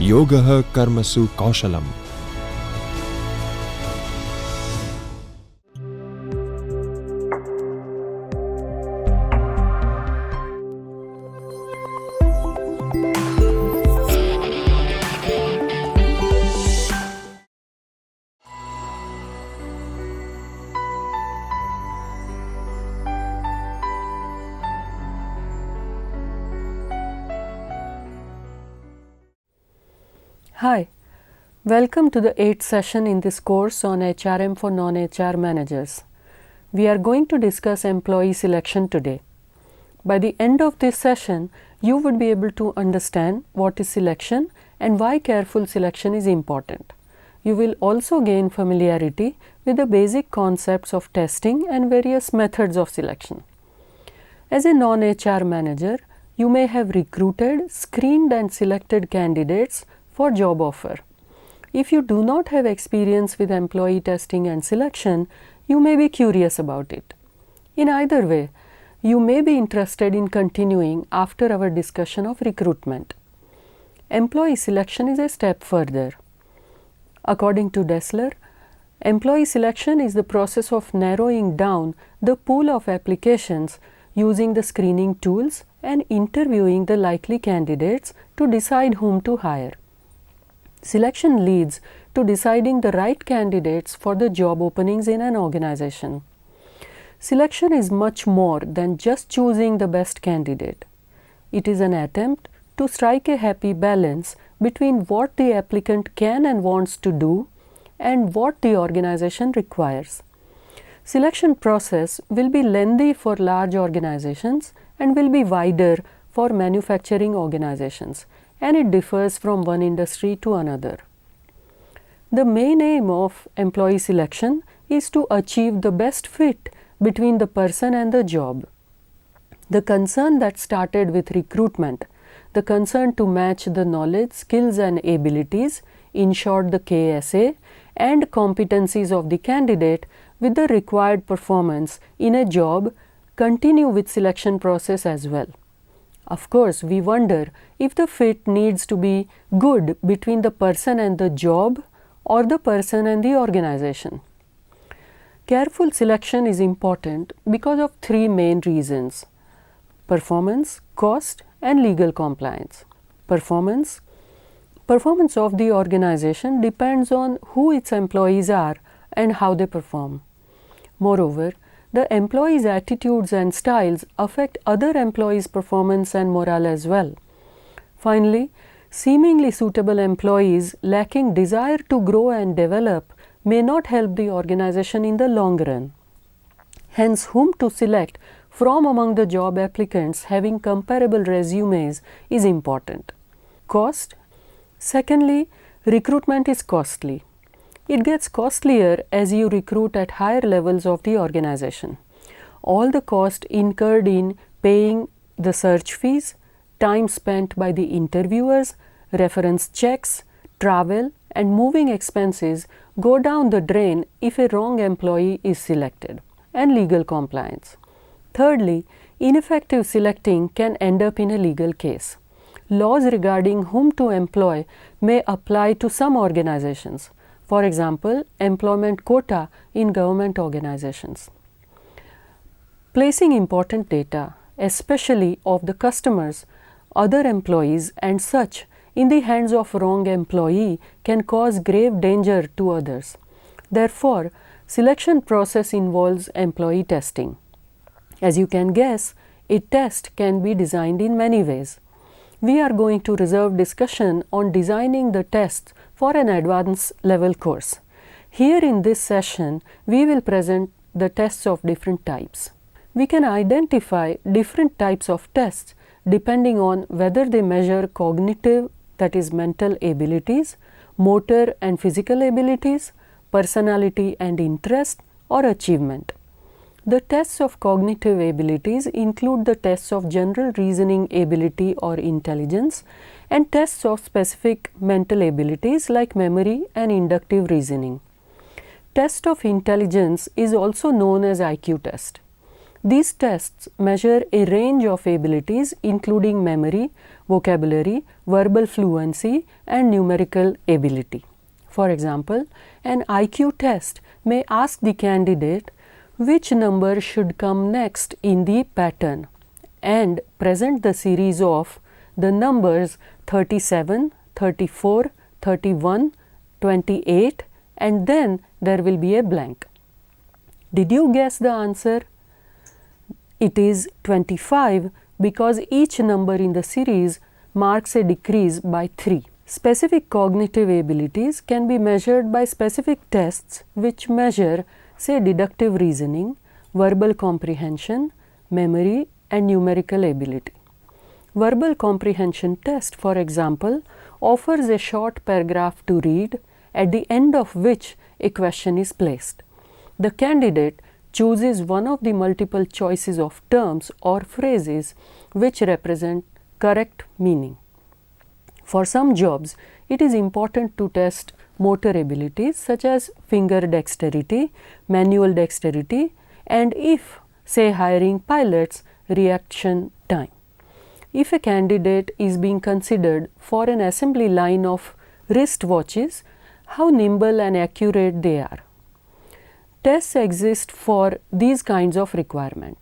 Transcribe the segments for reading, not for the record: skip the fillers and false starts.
Yogah Karmasu Kaushalam. Hi, welcome to the 8th session in this course on HRM for non-HR managers. We are going to discuss employee selection today. By the end of this session, you would be able to understand what is selection and why careful selection is important. You will also gain familiarity with the basic concepts of testing and various methods of selection. As a non-HR manager, you may have recruited, screened and selected candidates for job offer. If you do not have experience with employee testing and selection, you may be curious about it. In either way, you may be interested in continuing after our discussion of recruitment. Employee selection is a step further. According to Dessler, employee selection is the process of narrowing down the pool of applications using the screening tools and interviewing the likely candidates to decide whom to hire. Selection leads to deciding the right candidates for the job openings in an organization. Selection is much more than just choosing the best candidate. It is an attempt to strike a happy balance between what the applicant can and wants to do and what the organization requires. Selection process will be lengthy for large organizations and will be wider for manufacturing organizations, and it differs from one industry to another. The main aim of employee selection is to achieve the best fit between the person and the job. The concern that started with recruitment, the concern to match the knowledge, skills and abilities, in short the KSA, and competencies of the candidate with the required performance in a job continue with selection process as well. Of course, we wonder if the fit needs to be good between the person and the job or the person and the organization. Careful selection is important because of three main reasons: performance, cost, and legal compliance. Performance of the organization depends on who its employees are and how they perform. Moreover, the employees' attitudes and styles affect other employees' performance and morale as well. Finally, seemingly suitable employees lacking desire to grow and develop may not help the organization in the long run. Hence, whom to select from among the job applicants having comparable resumes is important. Cost. Secondly, recruitment is costly. It gets costlier as you recruit at higher levels of the organization. All the cost incurred in paying the search fees, time spent by the interviewers, reference checks, travel, and moving expenses go down the drain if a wrong employee is selected. And legal compliance. Thirdly, ineffective selecting can end up in a legal case. Laws regarding whom to employ may apply to some organizations. For example, employment quota in government organizations. Placing important data, especially of the customers, other employees and such, in the hands of wrong employee can cause grave danger to others. Therefore, selection process involves employee testing. As you can guess, a test can be designed in many ways. We are going to reserve discussion on designing the tests for an advanced level course. Here in this session, we will present the tests of different types. We can identify different types of tests depending on whether they measure cognitive, that is mental abilities, motor and physical abilities, personality and interest, or achievement. The tests of cognitive abilities include the tests of general reasoning ability or intelligence and tests of specific mental abilities like memory and inductive reasoning. Test of intelligence is also known as IQ test. These tests measure a range of abilities including memory, vocabulary, verbal fluency, and numerical ability. For example, an IQ test may ask the candidate which number should come next in the pattern and present the series of the numbers 37, 34, 31, 28, and then there will be a blank. Did you guess the answer? It is 25 because each number in the series marks a decrease by 3. Specific cognitive abilities can be measured by specific tests which measure, say, deductive reasoning, verbal comprehension, memory, and numerical ability. Verbal comprehension test, for example, offers a short paragraph to read, at the end of which a question is placed. The candidate chooses one of the multiple choices of terms or phrases which represent correct meaning. For some jobs, it is important to test motor abilities such as finger dexterity, manual dexterity, and if, say, hiring pilots, reaction time. If a candidate is being considered for an assembly line of wristwatches, how nimble and accurate they are. Tests exist for these kinds of requirements.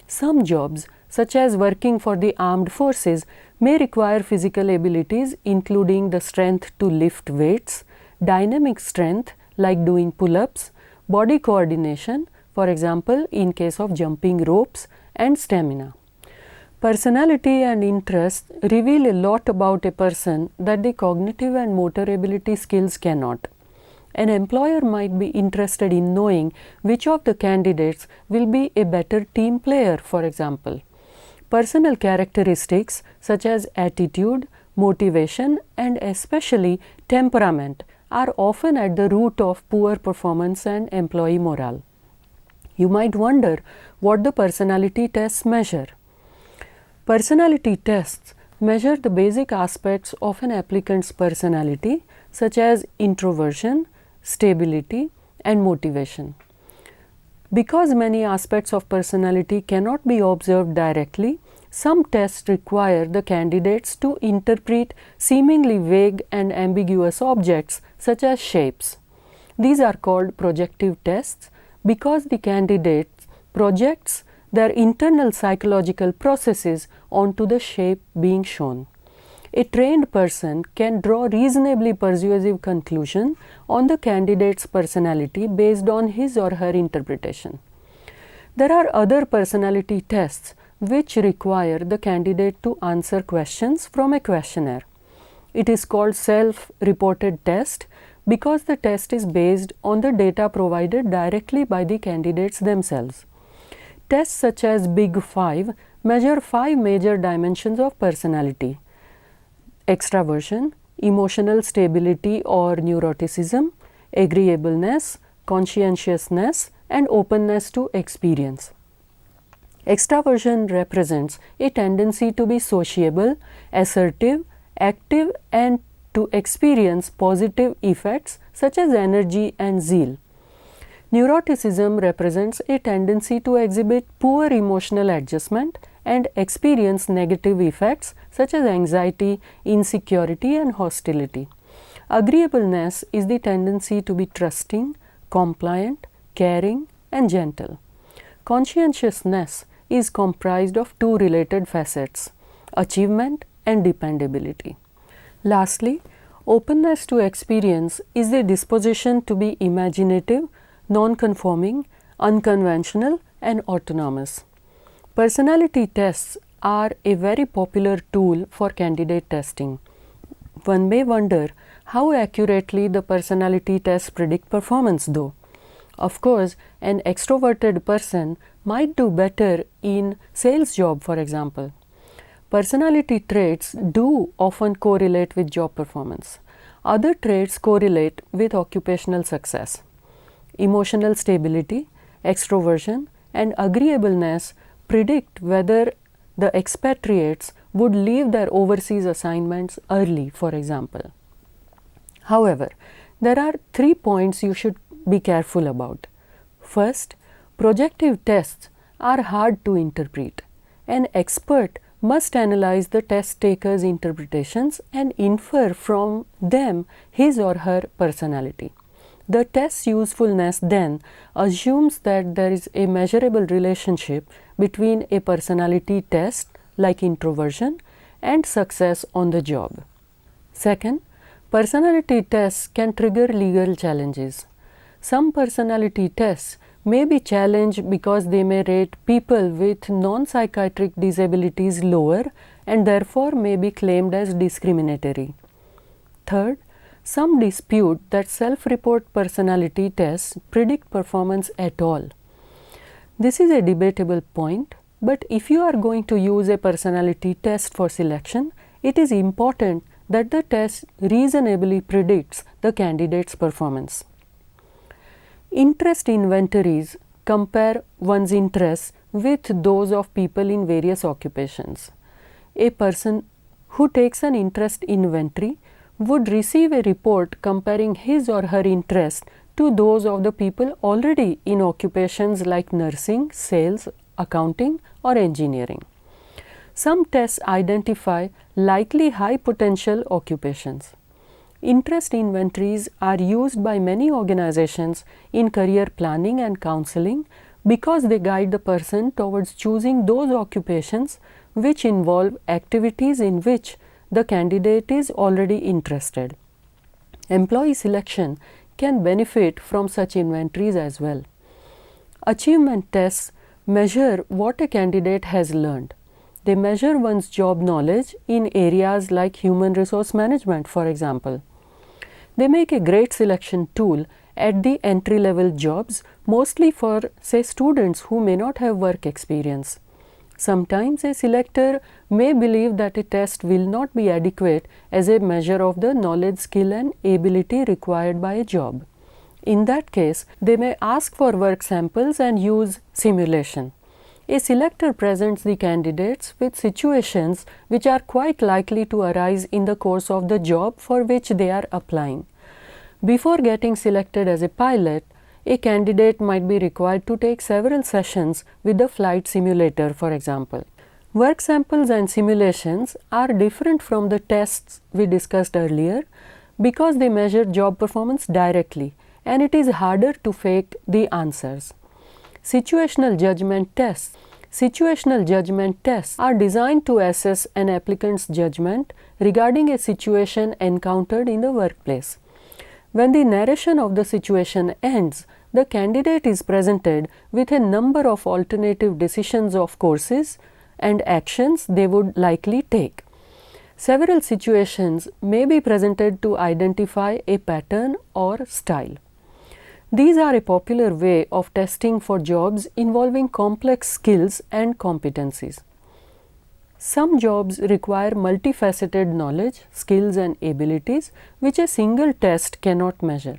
Some jobs, such as working for the armed forces, may require physical abilities including the strength to lift weights, dynamic strength like doing pull-ups, body coordination, for example in case of jumping ropes, and stamina. Personality and interests reveal a lot about a person that the cognitive and motor ability skills cannot. An employer might be interested in knowing which of the candidates will be a better team player, for example. Personal characteristics such as attitude, motivation, and especially temperament are often at the root of poor performance and employee morale. You might wonder what the personality tests measure. Personality tests measure the basic aspects of an applicant's personality such as introversion, stability, and motivation. Because many aspects of personality cannot be observed directly, some tests require the candidates to interpret seemingly vague and ambiguous objects such as shapes. These are called projective tests because the candidate projects their internal psychological processes onto the shape being shown. A trained person can draw reasonably persuasive conclusion on the candidate's personality based on his or her interpretation. There are other personality tests which require the candidate to answer questions from a questionnaire. It is called self-reported test because the test is based on the data provided directly by the candidates themselves. Tests such as Big Five measure 5 major dimensions of personality: extraversion, emotional stability or neuroticism, agreeableness, conscientiousness, and openness to experience. Extraversion represents a tendency to be sociable, assertive, active, and to experience positive effects such as energy and zeal. Neuroticism represents a tendency to exhibit poor emotional adjustment and experience negative effects such as anxiety, insecurity, and hostility. Agreeableness is the tendency to be trusting, compliant, caring, and gentle. Conscientiousness is comprised of 2 related facets: achievement and dependability. Lastly, openness to experience is the disposition to be imaginative, non-conforming, unconventional, and autonomous. Personality tests are a very popular tool for candidate testing. One may wonder how accurately the personality tests predict performance though. Of course, an extroverted person might do better in sales job, for example. Personality traits do often correlate with job performance. Other traits correlate with occupational success. Emotional stability, extroversion, and agreeableness predict whether the expatriates would leave their overseas assignments early, for example. However, there are 3 points you should be careful about. First, projective tests are hard to interpret. An expert must analyze the test taker's interpretations and infer from them his or her personality. The test's usefulness then assumes that there is a measurable relationship between a personality test like introversion and success on the job. Second, personality tests can trigger legal challenges. Some personality tests may be challenged because they may rate people with non-psychiatric disabilities lower and therefore may be claimed as discriminatory. Third, some dispute that self-report personality tests predict performance at all. This is a debatable point, but if you are going to use a personality test for selection, it is important that the test reasonably predicts the candidate's performance. Interest inventories compare one's interests with those of people in various occupations. A person who takes an interest inventory would receive a report comparing his or her interest to those of the people already in occupations like nursing, sales, accounting, or engineering. Some tests identify likely high potential occupations. Interest inventories are used by many organizations in career planning and counseling because they guide the person towards choosing those occupations which involve activities in which the candidate is already interested. Employee selection can benefit from such inventories as well. Achievement tests measure what a candidate has learned. They measure one's job knowledge in areas like human resource management, for example. They make a great selection tool at the entry-level jobs, mostly for, say, students who may not have work experience. Sometimes a selector may believe that a test will not be adequate as a measure of the knowledge, skill, and ability required by a job. In that case, they may ask for work samples and use simulation. A selector presents the candidates with situations which are quite likely to arise in the course of the job for which they are applying. Before getting selected as a pilot, a candidate might be required to take several sessions with the flight simulator, for example. Work samples and simulations are different from the tests we discussed earlier because they measure job performance directly, and it is harder to fake the answers. Situational judgment tests. Situational judgment tests are designed to assess an applicant's judgment regarding a situation encountered in the workplace. When the narration of the situation ends, the candidate is presented with a number of alternative decisions of courses and actions they would likely take. Several situations may be presented to identify a pattern or style. These are a popular way of testing for jobs involving complex skills and competencies. Some jobs require multifaceted knowledge, skills, and abilities which a single test cannot measure.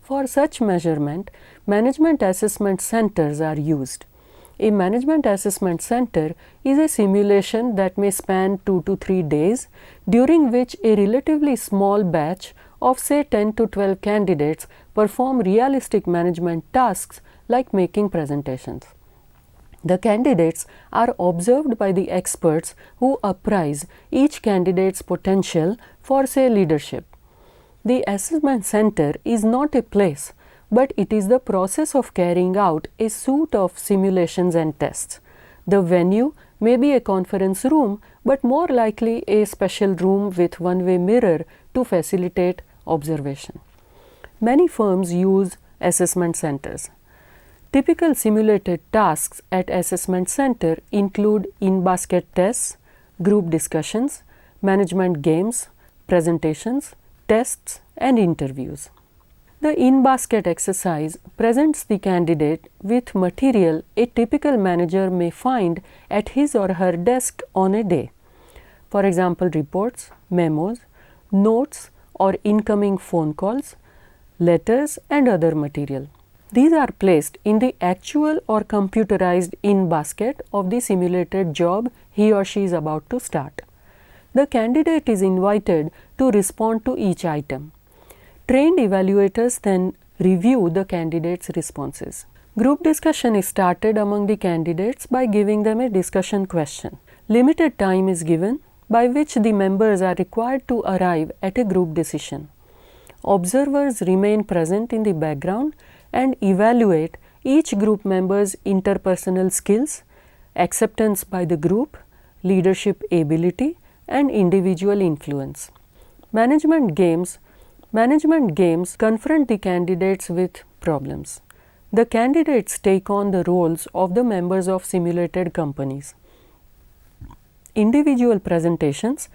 For such measurement, management assessment centers are used. A management assessment center is a simulation that may span 2 to 3 days, during which a relatively small batch of say 10 to 12 candidates perform realistic management tasks like making presentations. The candidates are observed by the experts who appraise each candidate's potential for, say, leadership. The assessment center is not a place, but it is the process of carrying out a suite of simulations and tests. The venue may be a conference room, but more likely a special room with one-way mirror to facilitate observation. Many firms use assessment centers. Typical simulated tasks at assessment center include in-basket tests, group discussions, management games, presentations, tests, and interviews. The in-basket exercise presents the candidate with material a typical manager may find at his or her desk on a day. For example, reports, memos, notes or incoming phone calls, letters, and other material. These are placed in the actual or computerized in-basket of the simulated job he or she is about to start. The candidate is invited to respond to each item. Trained evaluators then review the candidate's responses. Group discussion is started among the candidates by giving them a discussion question. Limited time is given by which the members are required to arrive at a group decision. Observers remain present in the background and evaluate each group member's interpersonal skills, acceptance by the group, leadership ability, and individual influence. Management games confront the candidates with problems. The candidates take on the roles of the members of simulated companies. Individual presentations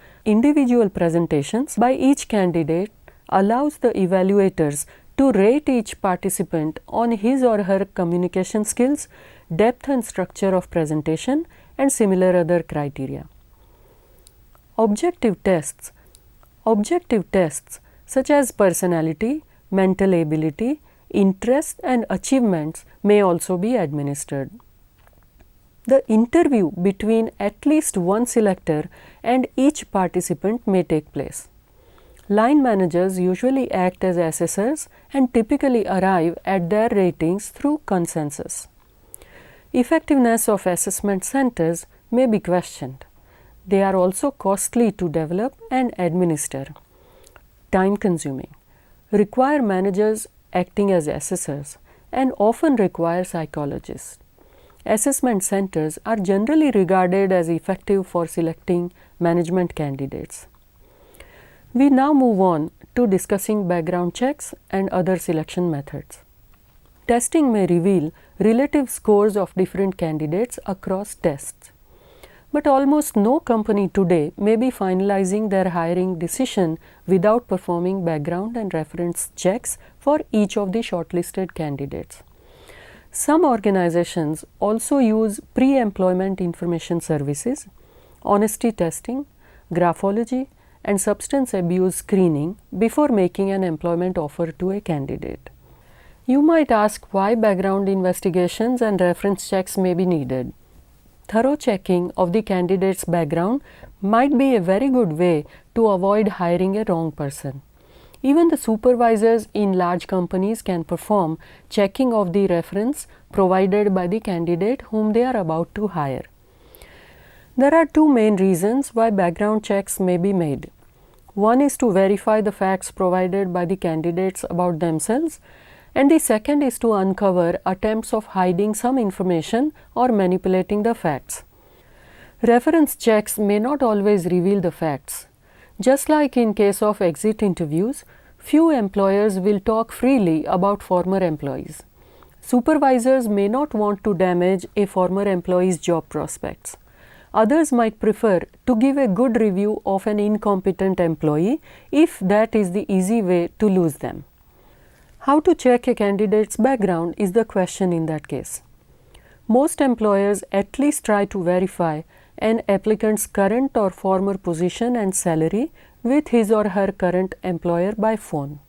by each candidate allows the evaluators to rate each participant on his or her communication skills, depth and structure of presentation, and similar other criteria. Objective tests such as personality, mental ability, interest, and achievements may also be administered. The interview between at least one selector and each participant may take place. Line managers usually act as assessors and typically arrive at their ratings through consensus. Effectiveness of assessment centers may be questioned. They are also costly to develop and administer, time consuming, require managers acting as assessors, and often require psychologists. Assessment centers are generally regarded as effective for selecting management candidates. We now move on to discussing background checks and other selection methods. Testing may reveal relative scores of different candidates across tests. But almost no company today may be finalizing their hiring decision without performing background and reference checks for each of the shortlisted candidates. Some organizations also use pre-employment information services, honesty testing, graphology, and substance abuse screening before making an employment offer to a candidate. You might ask why background investigations and reference checks may be needed. Thorough checking of the candidate's background might be a very good way to avoid hiring a wrong person. Even the supervisors in large companies can perform checking of the reference provided by the candidate whom they are about to hire. There are two main reasons why background checks may be made. One is to verify the facts provided by the candidates about themselves, and the second is to uncover attempts of hiding some information or manipulating the facts. Reference checks may not always reveal the facts. Just like in case of exit interviews, few employers will talk freely about former employees. Supervisors may not want to damage a former employee's job prospects. Others might prefer to give a good review of an incompetent employee if that is the easy way to lose them. How to check a candidate's background is the question in that case. Most employers at least try to verify an applicant's current or former position and salary with his or her current employer by phone.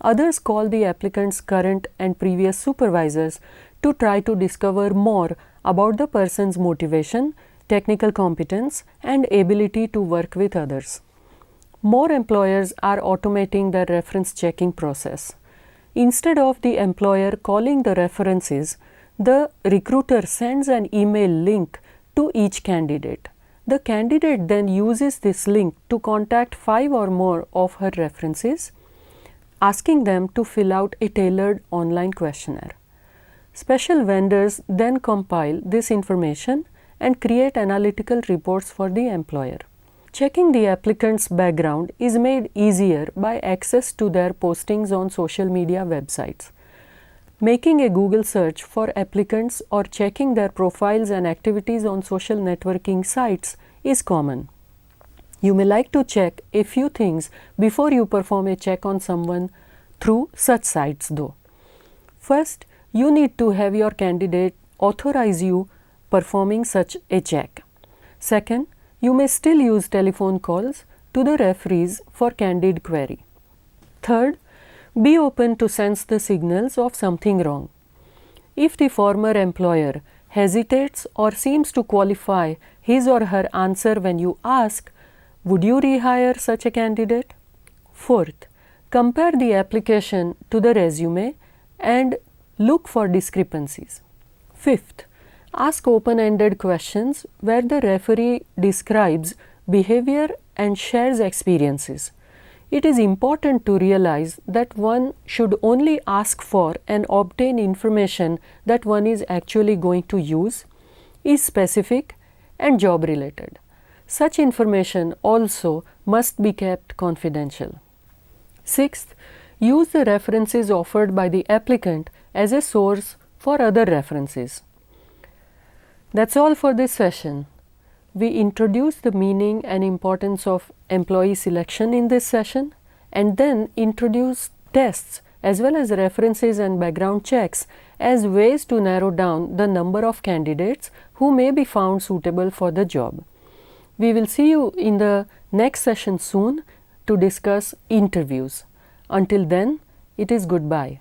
Others call the applicant's current and previous supervisors to try to discover more about the person's motivation, technical competence, and ability to work with others. More employers are automating their reference checking process. Instead of the employer calling the references, the recruiter sends an email link to each candidate. The candidate then uses this link to contact 5 or more of her references, asking them to fill out a tailored online questionnaire. Special vendors then compile this information and create analytical reports for the employer. Checking the applicant's background is made easier by access to their postings on social media websites. Making a Google search for applicants or checking their profiles and activities on social networking sites is common. You may like to check a few things before you perform a check on someone through such sites though. First, you need to have your candidate authorize you performing such a check. Second, you may still use telephone calls to the referees for candid query. Third, be open to sense the signals of something wrong. If the former employer hesitates or seems to qualify his or her answer when you ask, would you rehire such a candidate? Fourth, compare the application to the resume and Look for discrepancies. Fifth, ask open-ended questions where the referee describes behavior and shares experiences. It is important to realize that one should only ask for and obtain information that one is actually going to use, is specific and job related. Such information also must be kept confidential. Sixth, use the references offered by the applicant as a source for other references. That's all for this session. We introduced the meaning and importance of employee selection in this session, and then introduced tests as well as references and background checks as ways to narrow down the number of candidates who may be found suitable for the job. We will see you in the next session soon to discuss interviews. Until then, it is goodbye.